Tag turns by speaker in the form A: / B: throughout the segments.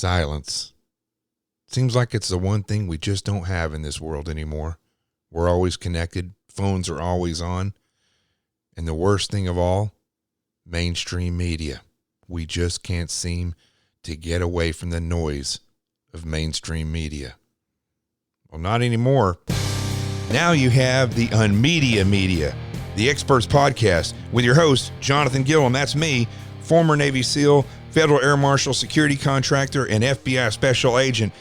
A: Silence. Seems like it's the one thing we just don't have in this world anymore. We're always connected. Phones are always on. And the worst thing of all, mainstream media. We just can't seem to get away from the noise of mainstream media. Well, not anymore. Now you have the Unmedia Media, the Experts Podcast, with your host, Jonathan Gilliam. That's me, former Navy SEAL, Federal Air Marshal, security contractor, and FBI special agent.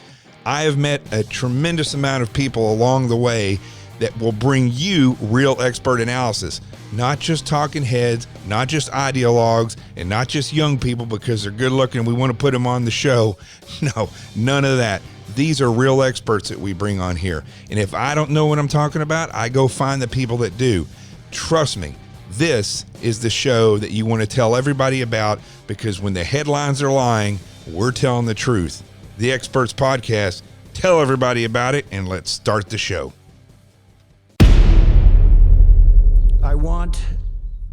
A: I have met a tremendous amount of people along the way that will bring you real expert analysis. Not just talking heads, not just ideologues, and not just young people because they're good looking and we want to put them on the show. No, none of that. These are real experts that we bring on here. And if I don't know what I'm talking about, I go find the people that do. Trust me, this is the show that you want to tell everybody about, because when the headlines are lying, we're telling the truth. The Experts Podcast. Tell everybody about it, and let's start the show.
B: I want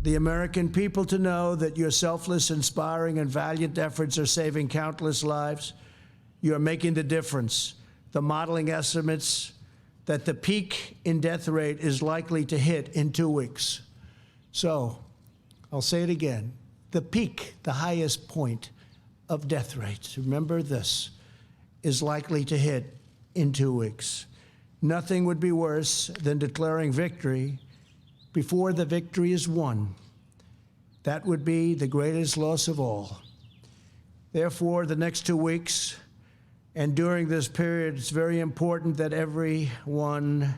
B: the American people to know that your selfless, inspiring, and valiant efforts are saving countless lives. You are making the difference. The modeling estimates that the peak in death rate is likely to hit in 2 weeks. So, I'll say it again. The peak, the highest point of death rates, remember this, is likely to hit in 2 weeks. Nothing would be worse than declaring victory before the victory is won. That would be the greatest loss of all. Therefore, the next 2 weeks and during this period, it's very important that everyone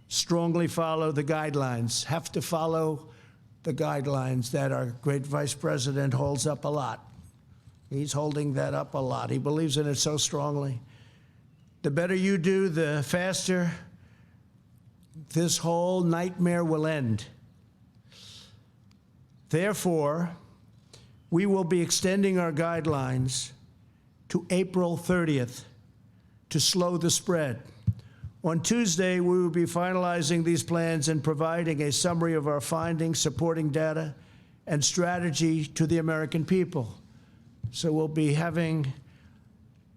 B: strongly follow the guidelines, have to follow the guidelines that our great Vice President holds up a lot. He's holding that up a lot. He believes in it so strongly. The better you do, the faster this whole nightmare will end. Therefore, we will be extending our guidelines to April 30th to slow the spread. On Tuesday, we will be finalizing these plans and providing a summary of our findings, supporting data, and strategy to the American people. So we'll be having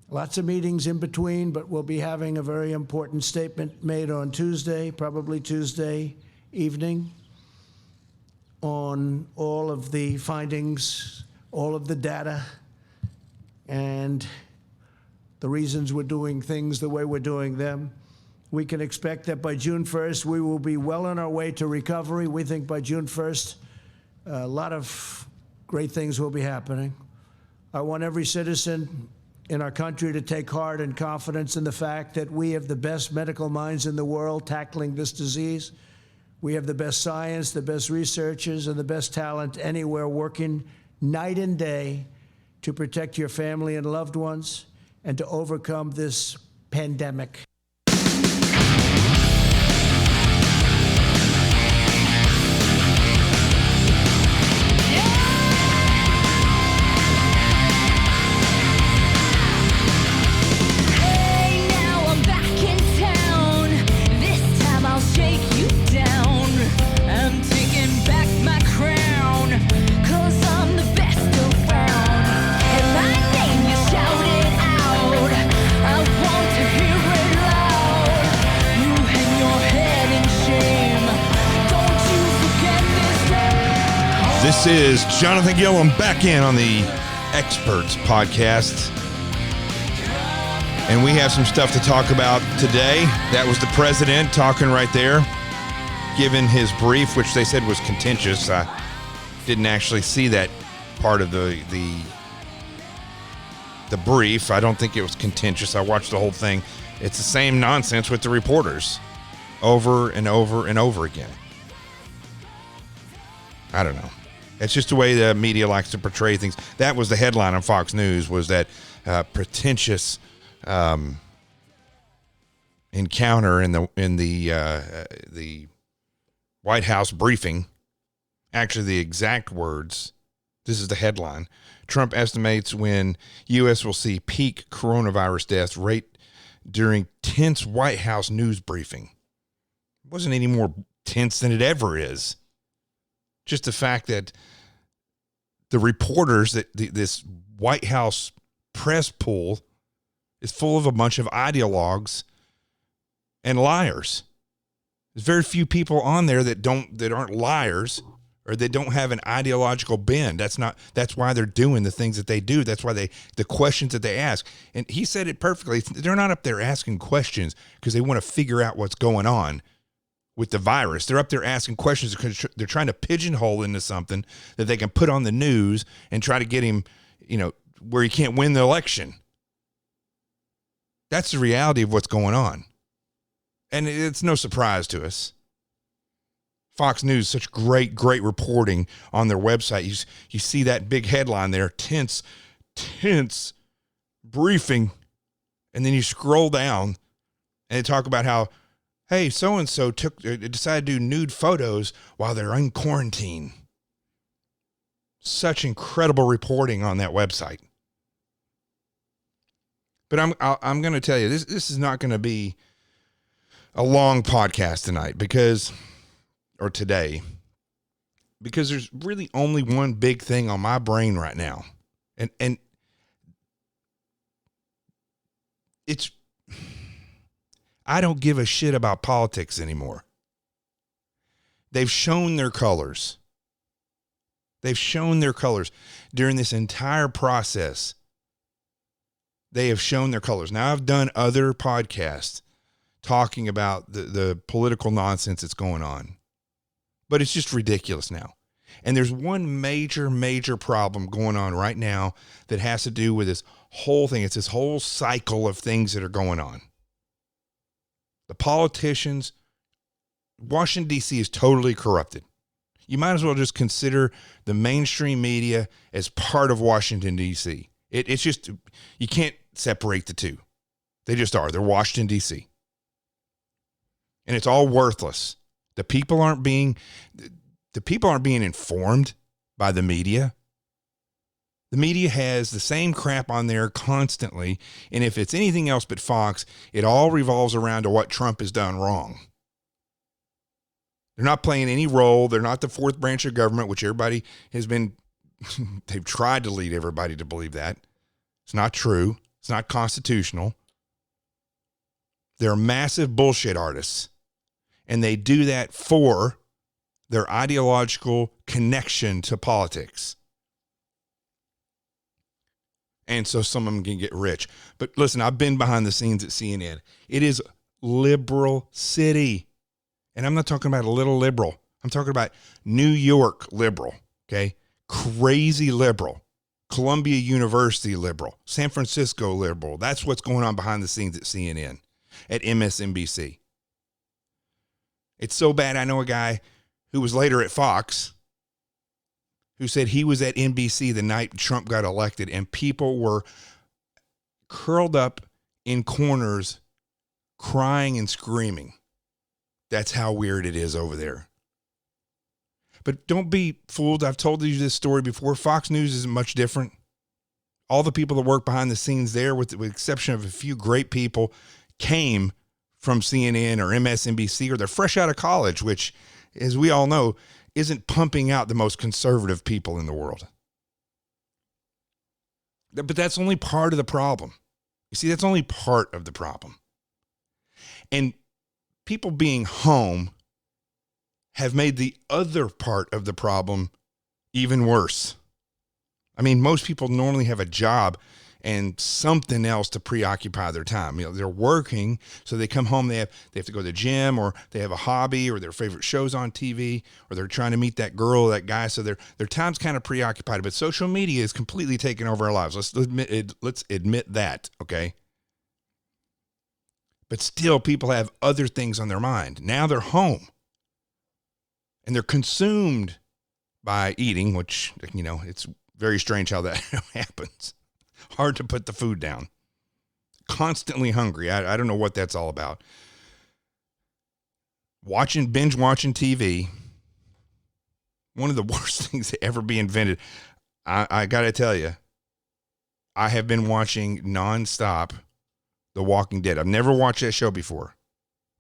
B: lots of meetings in between, but we'll be having a very important statement made on Tuesday, probably Tuesday evening, on all of the findings, all of the data, and the reasons we're doing things the way we're doing them. We can expect that by June 1st, we will be well on our way to recovery. We think by June 1st, a lot of great things will be happening. I want every citizen in our country to take heart and confidence in the fact that we have the best medical minds in the world tackling this disease. We have the best science, the best researchers, and the best talent anywhere, working night and day to protect your family and loved ones and to overcome this pandemic.
A: This is Jonathan Gilliam back in on the Experts Podcast. And we have some stuff to talk about today. That was the president talking right there, giving his brief, which they said was contentious. I didn't actually see that part of the brief. I don't think it was contentious. I watched the whole thing. It's the same nonsense with the reporters over and over and over again. I don't know. It's just the way the media likes to portray things. That was the headline on Fox News, was that pretentious encounter in the White House briefing. Actually, the exact words. This is the headline. Trump estimates when U.S. will see peak coronavirus death rate during tense White House news briefing. It wasn't any more tense than it ever is. Just the fact that the reporters, that this White House press pool is full of a bunch of ideologues and liars. There's very few people on there that aren't liars or that don't have an ideological bend. That's why they're doing the things that they do. That's why the questions that they ask. And he said it perfectly. They're not up there asking questions because they want to figure out what's going on with the virus. They're up there asking questions because they're trying to pigeonhole into something that they can put on the news and try to get him, where he can't win the election. That's the reality of what's going on. And it's no surprise to us. Fox News, such great reporting on their website. You see that big headline there, tense briefing. And then you scroll down and they talk about how, hey, so-and-so decided to do nude photos while they're in quarantine. Such incredible reporting on that website. But I'm going to tell you, this is not going to be a long podcast tonight or today, because there's really only one big thing on my brain right now. And it's, I don't give a shit about politics anymore. They've shown their colors. They've shown their colors during this entire process. They have shown their colors. Now, I've done other podcasts talking about the political nonsense that's going on, but it's just ridiculous now. And there's one major problem going on right now that has to do with this whole thing. It's this whole cycle of things that are going on. The politicians, Washington, D.C. is totally corrupted. You might as well just consider the mainstream media as part of Washington, D.C. It's just, you can't separate the two. They just are. They're Washington, D.C. And it's all worthless. The people aren't being informed by the media. The media has the same crap on there constantly. And if it's anything else but Fox, it all revolves around to what Trump has done wrong. They're not playing any role. They're not the fourth branch of government, which everybody has been, they've tried to lead everybody to believe that. It's not true. It's not constitutional. They're massive bullshit artists. And they do that for their ideological connection to politics. And so some of them can get rich. But listen, I've been behind the scenes at CNN. It is liberal city. And I'm not talking about a little liberal. I'm talking about New York liberal, okay? Crazy liberal. Columbia University liberal. San Francisco liberal. That's what's going on behind the scenes at CNN, at MSNBC. It's so bad, I know a guy who was later at Fox who said he was at NBC the night Trump got elected, and people were curled up in corners crying and screaming. That's how weird it is over there. But don't be fooled. I've told you this story before. Fox News isn't much different. All the people that work behind the scenes there, with the exception of a few great people, came from CNN or MSNBC, or they're fresh out of college, which, as we all know, isn't pumping out the most conservative people in the world. But that's only part of the problem. You see, that's only part of the problem. And people being home have made the other part of the problem even worse. I mean, most people normally have a job and something else to preoccupy their time. You know, they're working, so they come home, they have to go to the gym, or they have a hobby, or their favorite show's on TV, or they're trying to meet that girl or that guy, so their time's kind of preoccupied. But social media is completely taking over our lives. Let's admit that, okay? But still, people have other things on their mind. Now they're home, and they're consumed by eating, which, you know, it's very strange how that happens. Hard to put the food down. Constantly hungry. I don't know what that's all about. Binge watching TV. One of the worst things to ever be invented. I got to tell you, I have been watching nonstop The Walking Dead. I've never watched that show before.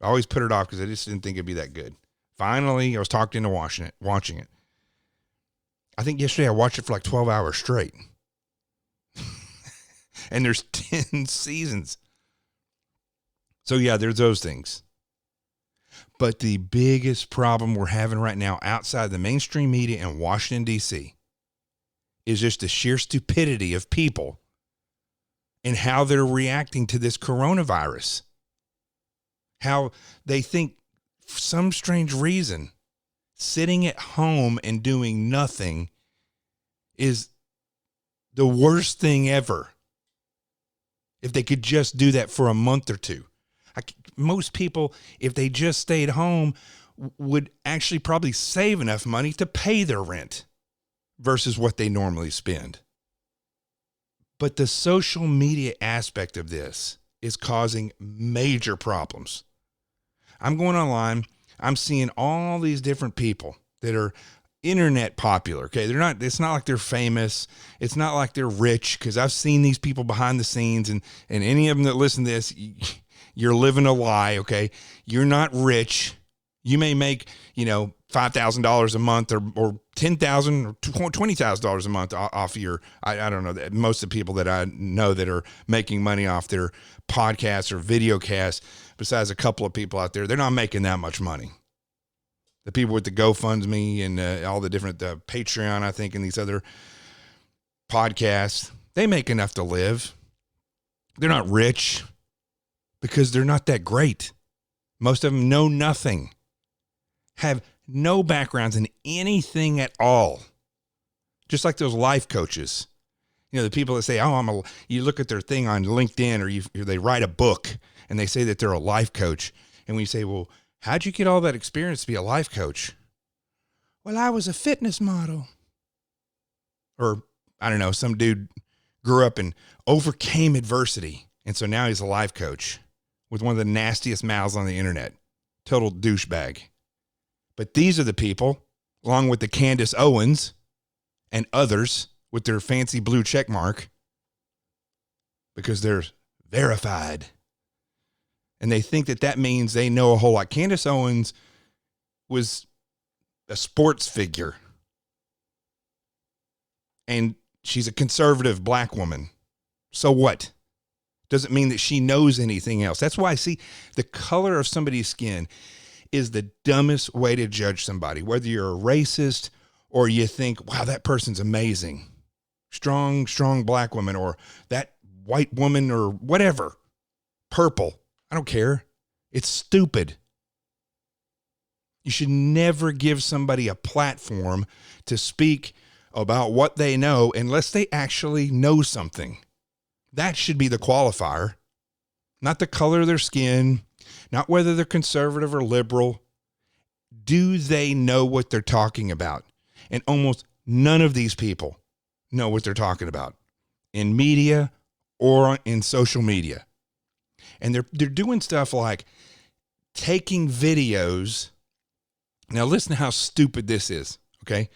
A: I always put it off because I just didn't think it'd be that good. Finally, I was talked into watching it. I think yesterday I watched it for like 12 hours straight. and there's 10 seasons. So yeah, there's those things. But the biggest problem we're having right now outside the mainstream media in Washington, D.C. is just the sheer stupidity of people and how they're reacting to this coronavirus. How they think, for some strange reason, sitting at home and doing nothing is the worst thing ever. If they could just do that for a month or two. Most people, if they just stayed home, would actually probably save enough money to pay their rent versus what they normally spend. But the social media aspect of this is causing major problems. I'm going online. I'm seeing all these different people that are internet popular. Okay. It's not like they're famous. It's not like they're rich, because I've seen these people behind the scenes, and any of them that listen to this, you're living a lie. Okay. You're not rich. You may make, $5,000 a month or $10,000 or $20,000 a month off your, I don't know, most of the people that I know that are making money off their podcasts or video casts, besides a couple of people out there, they're not making that much money. The people with the GoFundMe and all the different Patreon, I think, and these other podcasts, they make enough to live. They're not rich because they're not that great. Most of them know nothing, have no backgrounds in anything at all. Just like those life coaches. The people that say, you look at their thing on LinkedIn, or they write a book and they say that they're a life coach. And when you say, well, how'd you get all that experience to be a life coach? Well, I was a fitness model. Or, I don't know, some dude grew up and overcame adversity, and so now he's a life coach with one of the nastiest mouths on the internet. Total douchebag. But these are the people, along with the Candace Owens and others with their fancy blue check mark, because they're verified. And they think that means they know a whole lot. Candace Owens was a sports figure. And she's a conservative black woman. So what? Doesn't mean that she knows anything else. That's why I see the color of somebody's skin is the dumbest way to judge somebody. Whether you're a racist or you think, wow, that person's amazing. Strong black woman, or that white woman, or whatever. Purple. I don't care. It's stupid. You should never give somebody a platform to speak about what they know unless they actually know something. That should be the qualifier, not the color of their skin, not whether they're conservative or liberal. Do they know what they're talking about? And almost none of these people know what they're talking about in media or in social media. And they're doing stuff like taking videos. Now listen to how stupid this is, okay?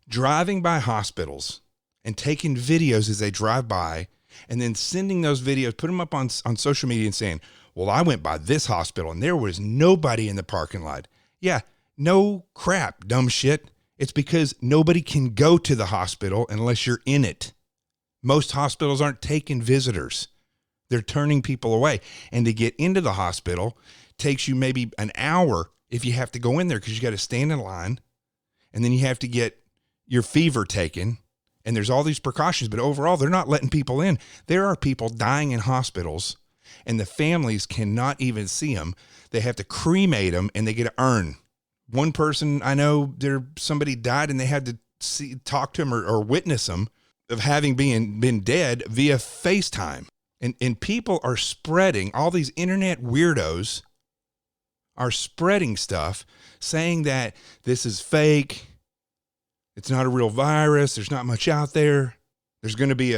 A: Driving by hospitals and taking videos as they drive by, and then sending those videos, put them up on social media and saying, well, I went by this hospital and there was nobody in the parking lot. Yeah, no crap, dumb shit. It's because nobody can go to the hospital unless you're in it. Most hospitals aren't taking visitors. They're turning people away. And to get into the hospital takes you maybe an hour if you have to go in there, because you got to stand in line, and then you have to get your fever taken. And there's all these precautions, but overall, they're not letting people in. There are people dying in hospitals, and the families cannot even see them. They have to cremate them, and they get an urn. One person I know, somebody died, and they had to talk to him or witness him of having been dead via FaceTime. And people are spreading, all these internet weirdos are spreading stuff saying that this is fake. It's not a real virus. There's not much out there. There's going to be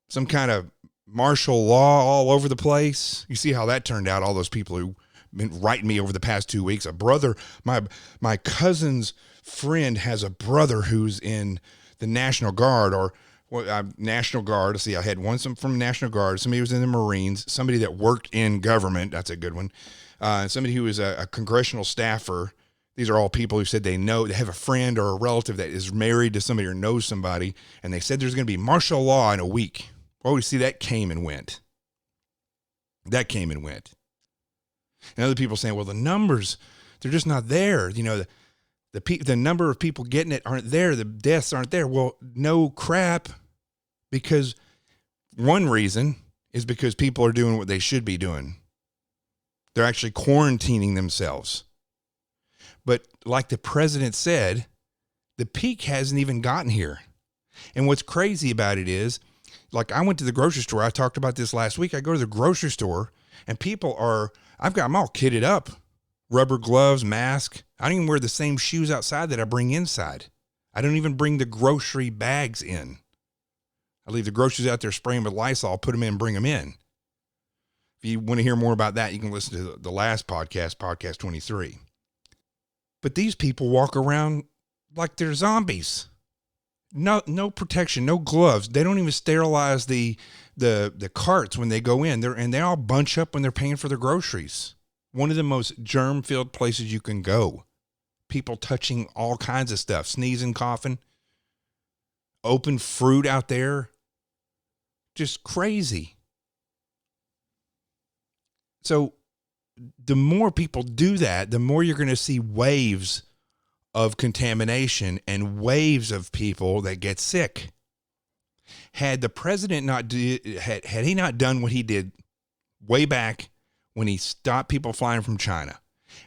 A: some kind of martial law all over the place. You see how that turned out. All those people who been writing me over the past 2 weeks. A brother, my cousin's friend has a brother who's in the National Guard, or National Guard. Let's see, I had one from National Guard. Somebody who was in the Marines. Somebody that worked in government. That's a good one. Somebody who was a congressional staffer. These are all people who said they have a friend or a relative that is married to somebody or knows somebody, and they said there's going to be martial law in a week. Oh, you see, that came and went. That came and went. And other people saying, well, the numbers, they're just not there. You know, the number of people getting it aren't there. The deaths aren't there. Well, no crap, because one reason is because people are doing what they should be doing. They're actually quarantining themselves. But like the president said, the peak hasn't even gotten here. And what's crazy about it is, like, I went to the grocery store. I talked about this last week. I go to the grocery store and people are, I'm all kitted up. Rubber gloves, mask. I don't even wear the same shoes outside that I bring inside. I don't even bring the grocery bags in. I leave the groceries out there, spray them with Lysol, put them in, bring them in. If you want to hear more about that, you can listen to the last podcast, podcast 23. But these people walk around like they're zombies. No protection, no gloves. They don't even sterilize the carts when they go in. They all bunch up when they're paying for their groceries. One of the most germ-filled places you can go. People touching all kinds of stuff, sneezing, coughing, open fruit out there. Just crazy. So the more people do that, the more you're going to see waves of contamination and waves of people that get sick. Had the president had he not done what he did way back when he stopped people flying from China,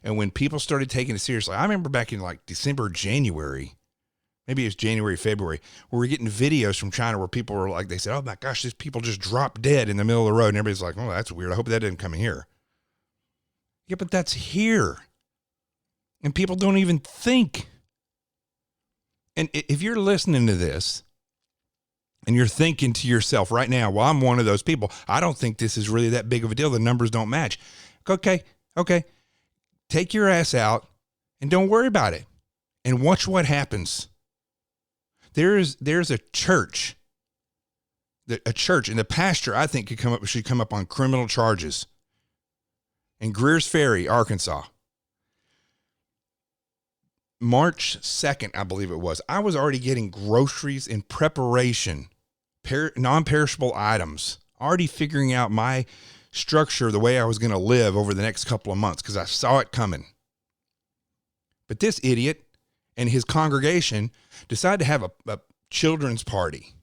A: and when people started taking it seriously, I remember back in like December, January, maybe it was January, February, where we're getting videos from China where people were like, they said, oh my gosh, these people just dropped dead in the middle of the road. And everybody's like, oh, that's weird. I hope that didn't come here. Yeah, but that's here. And people don't even think. And if you're listening to this and you're thinking to yourself right now, well, I'm one of those people. I don't think this is really that big of a deal. The numbers don't match. Okay. Take your ass out and don't worry about it. And watch what happens. There's a church, and the pastor, I think, should come up on criminal charges in Greers Ferry, Arkansas. March 2nd, I believe it was. I was already getting groceries in preparation, non-perishable items, already figuring out my structure, the way I was going to live over the next couple of months, because I saw it coming. But this idiot and his congregation decided to have a children's party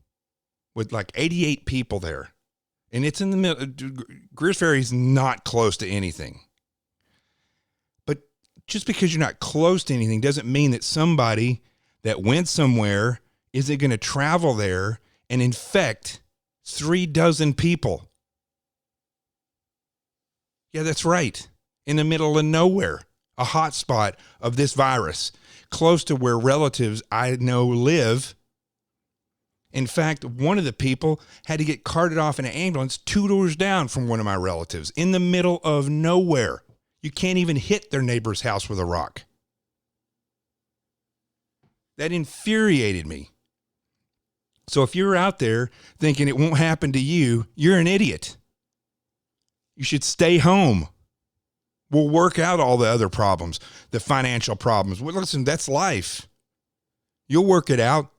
A: with like 88 people there. And it's in the middle. Greers Ferry is not close to anything. But just because you're not close to anything doesn't mean that somebody that went somewhere isn't going to travel there and infect 36 people. Yeah, that's right. In the middle of nowhere, a hot spot of this virus, close to where relatives I know live. In fact, one of the people had to get carted off in an ambulance 2 doors down from one of my relatives in the middle of nowhere. You can't even hit their neighbor's house with a rock. That infuriated me. So if you're out there thinking it won't happen to you, you're an idiot. You should stay home. We'll work out all the other problems, the financial problems. Well, listen, that's life. You'll work it out.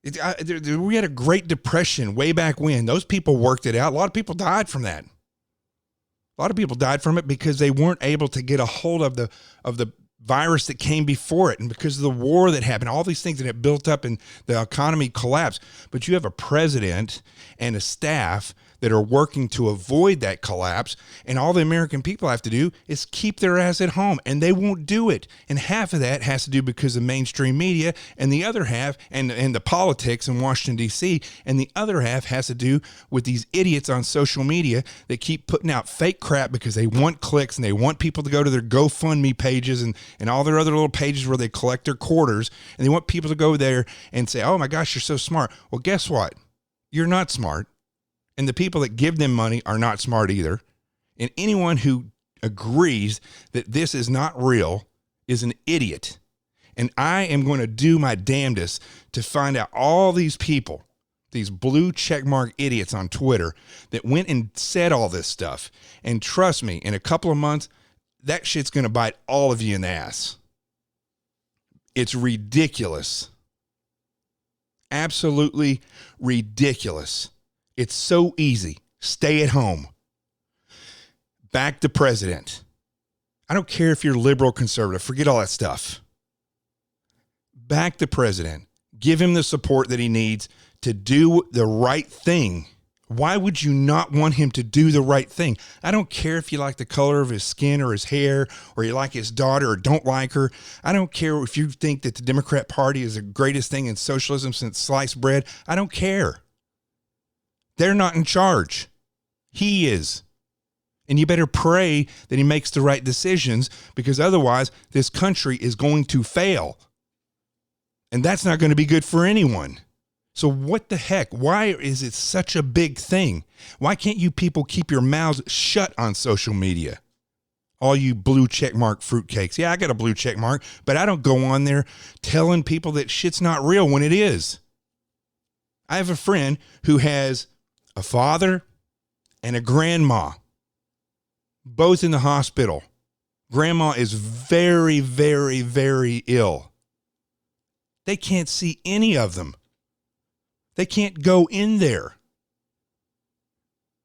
A: We had a Great Depression way back when. Those people worked it out. A lot of people died from that. A lot of people died from it because they weren't able to get a hold of the virus that came before it, and because of the war that happened, all these things that have built up and the economy collapsed. But you have a president and a staff that are working to avoid that collapse, and all the American people have to do is keep their ass at home, and they won't do it. And half of that has to do because of mainstream media, and the other half, and the politics in Washington, D.C., and the other half has to do with these idiots on social media that keep putting out fake crap because they want clicks, and they want people to go to their GoFundMe pages and all their other little pages where they collect their quarters, and they want people to go there and say, oh my gosh, you're so smart. Well, guess what? You're not smart. And the people that give them money are not smart either. And anyone who agrees that this is not real is an idiot. And I am going to do my damnedest to find out all these people, these blue checkmark idiots on Twitter that went and said all this stuff. And trust me, in a couple of months, that shit's going to bite all of you in the ass. It's ridiculous. absolutely ridiculous. It's so easy. Stay at home. Back the president. I don't care if you're liberal, conservative. Forget all that stuff. Back the president. Give him the support that he needs to do the right thing. Why would you not want him to do the right thing? I don't care if you like the color of his skin or his hair, or you like his daughter or don't like her. I don't care if you think that the Democrat Party is the greatest thing in socialism since sliced bread. I don't care. They're not in charge. He is. And you better pray that he makes the right decisions, because otherwise this country is going to fail. And that's not going to be good for anyone. So what the heck? Why is it such a big thing? Why can't you people keep your mouths shut on social media? All you blue check mark fruitcakes. Yeah, I got a blue check mark, but I don't go on there telling people that shit's not real when it is. I have a friend who has a father and a grandma, both in the hospital. Grandma is very, very, very ill. They can't see any of them. They can't go in there.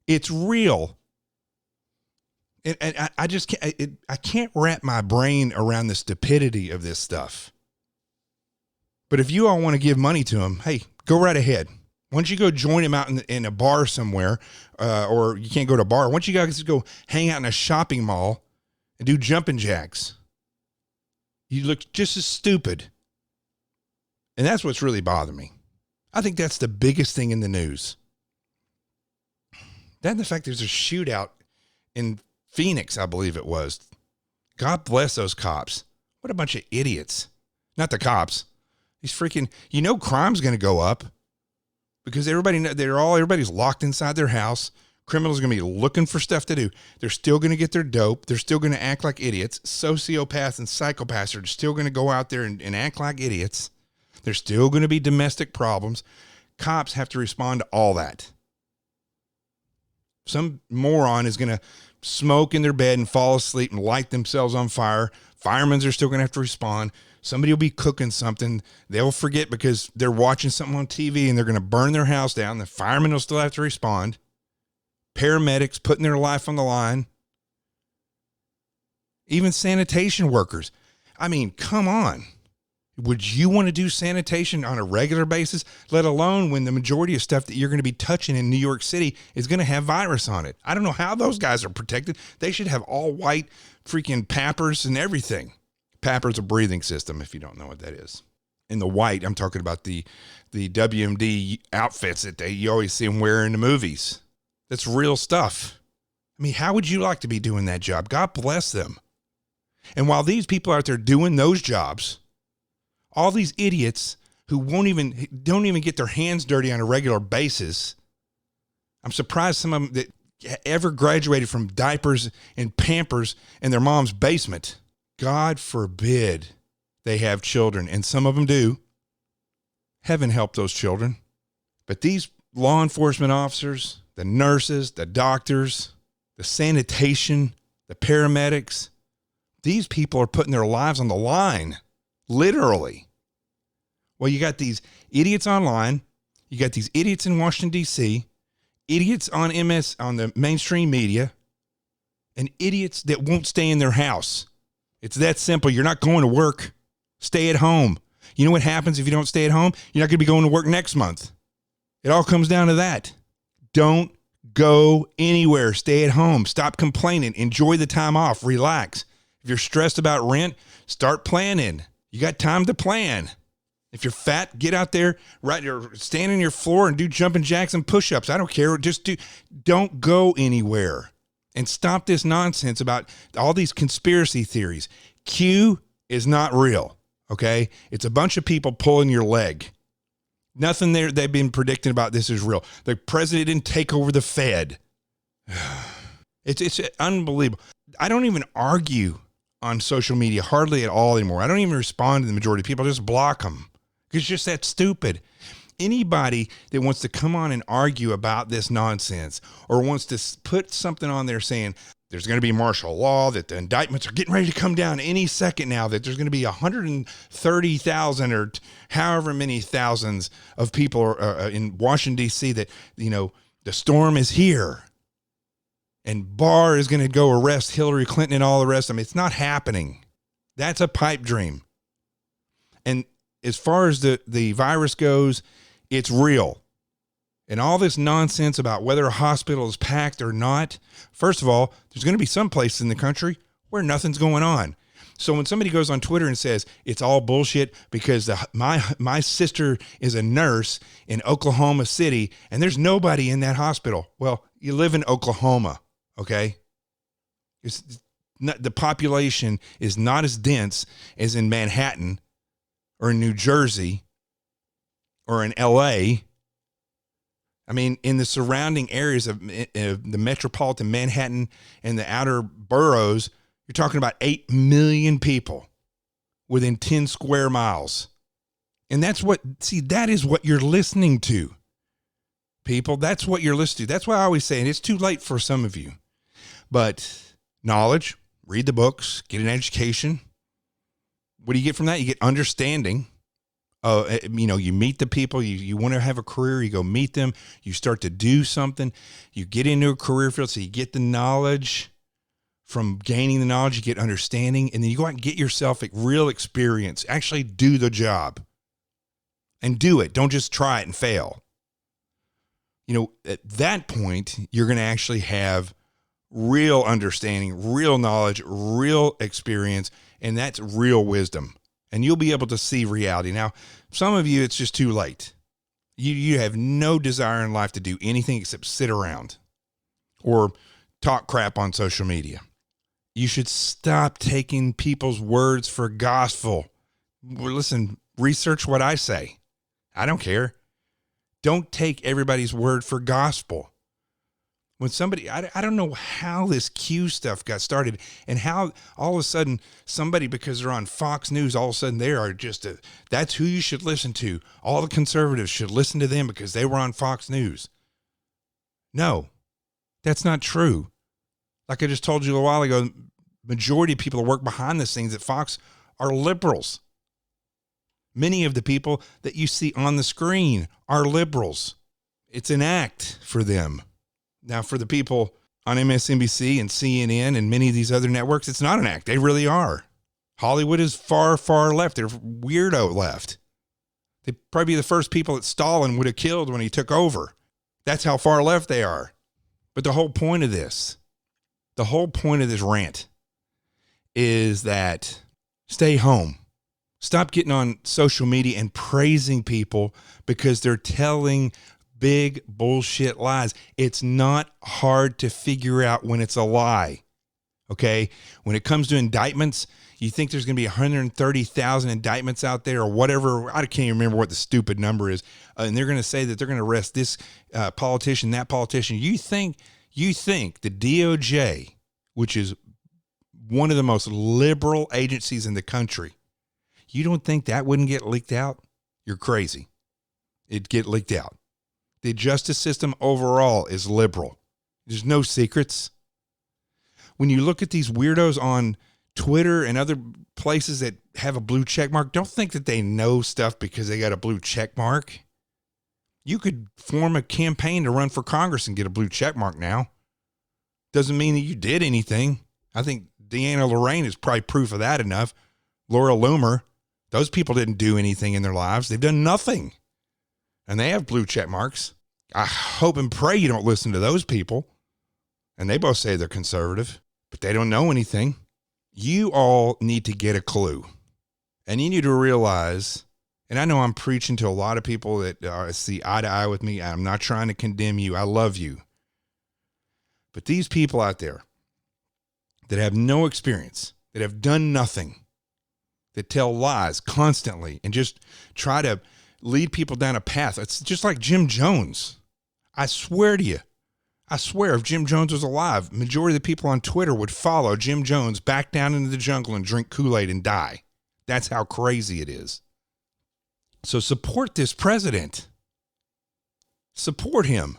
A: It's real. And I just can't, I can't wrap my brain around the stupidity of this stuff. But if you all want to give money to him, hey, go right ahead. Once you go join him out in a bar somewhere, or you can't go to a bar, once you guys go hang out in a shopping mall and do jumping jacks, you look just as stupid. And that's what's really bothering me. I think that's the biggest thing in the news. Then the fact there's a shootout in Phoenix, I believe it was. God bless those cops. What a bunch of idiots. Not the cops. These freaking, crime's going to go up because everybody's locked inside their house. Criminals are going to be looking for stuff to do. They're still going to get their dope. They're still going to act like idiots. Sociopaths and psychopaths are still going to go out there and act like idiots. There's still going to be domestic problems. Cops have to respond to all that. Some moron is going to smoke in their bed and fall asleep and light themselves on fire. Firemen are still going to have to respond. Somebody will be cooking something. They'll forget because they're watching something on TV and they're going to burn their house down. The firemen will still have to respond. Paramedics putting their life on the line. Even sanitation workers. I mean, come on. Would you want to do sanitation on a regular basis, let alone when the majority of stuff that you're going to be touching in New York City is going to have virus on it? I don't know how those guys are protected. They should have all white freaking Pampers and everything. Pampers a breathing system, if you don't know what that is. In the white, I'm talking about the WMD outfits that you always see them wear in the movies. That's real stuff. I mean, how would you like to be doing that job? God bless them. And while these people are out there doing those jobs, all these idiots who don't even get their hands dirty on a regular basis. I'm surprised some of them that ever graduated from diapers and Pampers in their mom's basement. God forbid they have children, and some of them do. Heaven help those children. But these law enforcement officers, the nurses, the doctors, the sanitation, the paramedics, these people are putting their lives on the line. Literally. Well, you got these idiots online. You got these idiots in Washington, D.C., idiots on the mainstream media, and idiots that won't stay in their house. It's that simple. You're not going to work. Stay at home. You know what happens if you don't stay at home? You're not going to be going to work next month. It all comes down to that. Don't go anywhere. Stay at home. Stop complaining. Enjoy the time off. Relax. If you're stressed about rent, start planning. You got time to plan. If you're fat, get out there, stand on your floor and do jumping jacks and push-ups. I don't care. Don't go anywhere. And stop this nonsense about all these conspiracy theories. Q is not real, okay? It's a bunch of people pulling your leg. Nothing there they've been predicting about this is real. The president didn't take over the Fed. It's unbelievable. I don't even argue on social media hardly at all anymore. I don't even respond to the majority of people. I just block them. It's just that stupid. Anybody that wants to come on and argue about this nonsense or wants to put something on there saying, there's going to be martial law, that the indictments are getting ready to come down any second now, that there's going to be 130,000 or however many thousands of people in Washington, D.C., that, the storm is here. And Barr is going to go arrest Hillary Clinton and all the rest of them. It's not happening. That's a pipe dream. And as far as the virus goes, it's real. And all this nonsense about whether a hospital is packed or not, first of all, there's going to be some places in the country where nothing's going on. So when somebody goes on Twitter and says it's all bullshit because my sister is a nurse in Oklahoma City and there's nobody in that hospital, well, you live in Oklahoma, okay? It's not, the population is not as dense as in Manhattan or in New Jersey or in L.A. I mean, in the surrounding areas of the metropolitan Manhattan and the outer boroughs, you're talking about 8 million people within 10 square miles. And that is what you're listening to, people. That's what you're listening to. That's why I always say, and it's too late for some of you, but knowledge, read the books, get an education. What do you get from that? You get understanding. You meet the people, you want to have a career, you go meet them, you start to do something, you get into a career field, so you get the knowledge. From gaining the knowledge, you get understanding, and then you go out and get yourself a real experience. Actually do the job and do it. Don't just try it and fail. At that point, you're going to actually have real understanding, real knowledge, real experience, and that's real wisdom. And you'll be able to see reality. Now, some of you, it's just too late. You have no desire in life to do anything except sit around or talk crap on social media. You should stop taking people's words for gospel. Listen, research what I say. I don't care. Don't take everybody's word for gospel. When somebody, I don't know how this Q stuff got started and how all of a sudden somebody, because they're on Fox News, all of a sudden they are that's who you should listen to. All the conservatives should listen to them because they were on Fox News. No, that's not true. Like I just told you a while ago, majority of people that work behind the scenes at Fox are liberals. Many of the people that you see on the screen are liberals. It's an act for them. Now, for the people on MSNBC and CNN and many of these other networks, it's not an act. They really are. Hollywood is far, far left. They're weirdo left. They'd probably be the first people that Stalin would have killed when he took over. That's how far left they are. But the whole point of this rant is that stay home. Stop getting on social media and praising people because they're telling big bullshit lies. It's not hard to figure out when it's a lie. Okay? When it comes to indictments, you think there's going to be 130,000 indictments out there or whatever. I can't even remember what the stupid number is. And they're going to say that they're going to arrest this politician, that politician. You think the DOJ, which is one of the most liberal agencies in the country, you don't think that wouldn't get leaked out? You're crazy. It'd get leaked out. The justice system overall is liberal. There's no secrets. When you look at these weirdos on Twitter and other places that have a blue check mark, don't think that they know stuff because they got a blue check mark. You could form a campaign to run for Congress and get a blue check mark now. Doesn't mean that you did anything. I think Deanna Lorraine is probably proof of that enough. Laura Loomer, those people didn't do anything in their lives. They've done nothing. And they have blue check marks. I hope and pray you don't listen to those people. And they both say they're conservative, but they don't know anything. You all need to get a clue. And you need to realize, and I know I'm preaching to a lot of people that see eye to eye with me. I'm not trying to condemn you. I love you. But these people out there that have no experience, that have done nothing, that tell lies constantly and just try to lead people down a path. It's just like Jim Jones. I swear to you, if Jim Jones was alive, majority of the people on Twitter would follow Jim Jones back down into the jungle and drink Kool-Aid and die. That's how crazy it is. So support this president. Support him.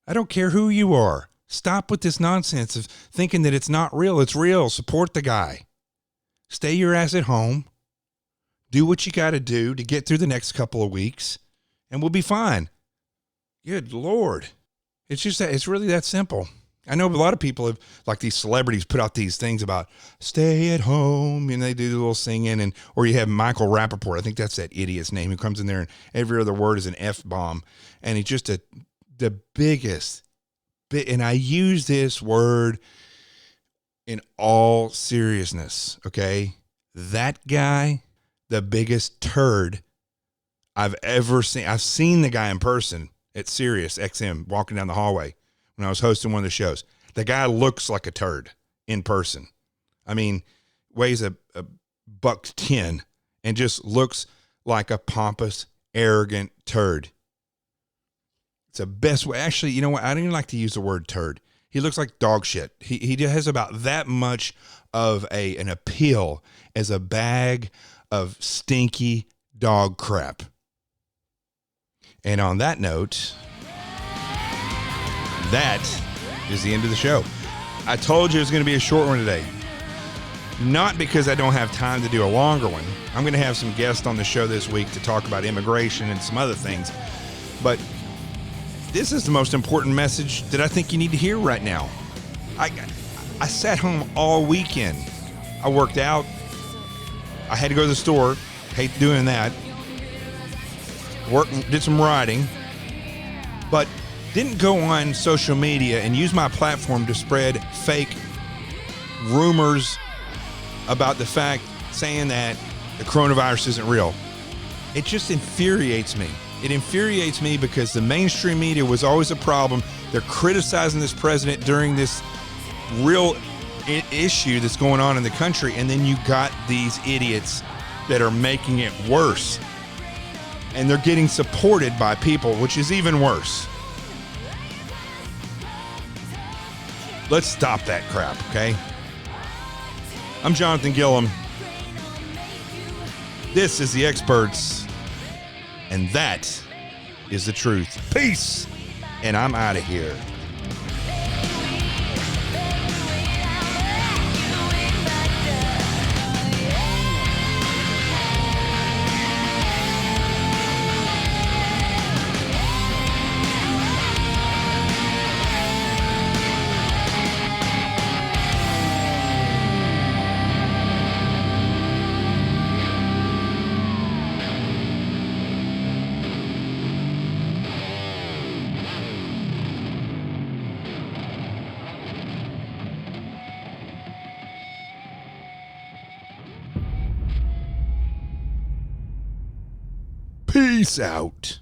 A: I don't care who you are. Stop with this nonsense of thinking that it's not real. It's real. Support the guy. Stay your ass at home. Do what you got to do to get through the next couple of weeks, and we'll be fine. Good Lord. It's just that, it's really that simple. I know a lot of people have, like these celebrities put out these things about stay at home, and they do the little singing, or you have Michael Rappaport. I think that's that idiot's name, who comes in there and every other word is an F-bomb. And he's just the biggest, and I use this word in all seriousness, okay? That guy, the biggest turd I've ever seen. I've seen the guy in person at Sirius XM walking down the hallway when I was hosting one of the shows. The guy looks like a turd in person. I mean, weighs a $110 and just looks like a pompous, arrogant turd. It's the best way. Actually, you know what? I don't even like to use the word turd. He looks like dog shit. He has about that much of an appeal as a bag of stinky dog crap. And on that note, that is the end of the show. I told you it was going to be a short one today. Not because I don't have time to do a longer one. I'm going to have some guests on the show this week to talk about immigration and some other things. But this is the most important message that I think you need to hear right now. I sat home all weekend. I worked out. I had to go to the store. Hate doing that. Did some writing. But didn't go on social media and use my platform to spread fake rumors about the fact saying that the coronavirus isn't real. It just infuriates me. It infuriates me because the mainstream media was always a problem. They're criticizing this president during this real issue that's going on in the country, and then you got these idiots that are making it worse. And they're getting supported by people, which is even worse. Let's stop that crap, okay? I'm Jonathan Gilliam. This is The Experts. And that is the truth. Peace. And I'm out of here. Peace out.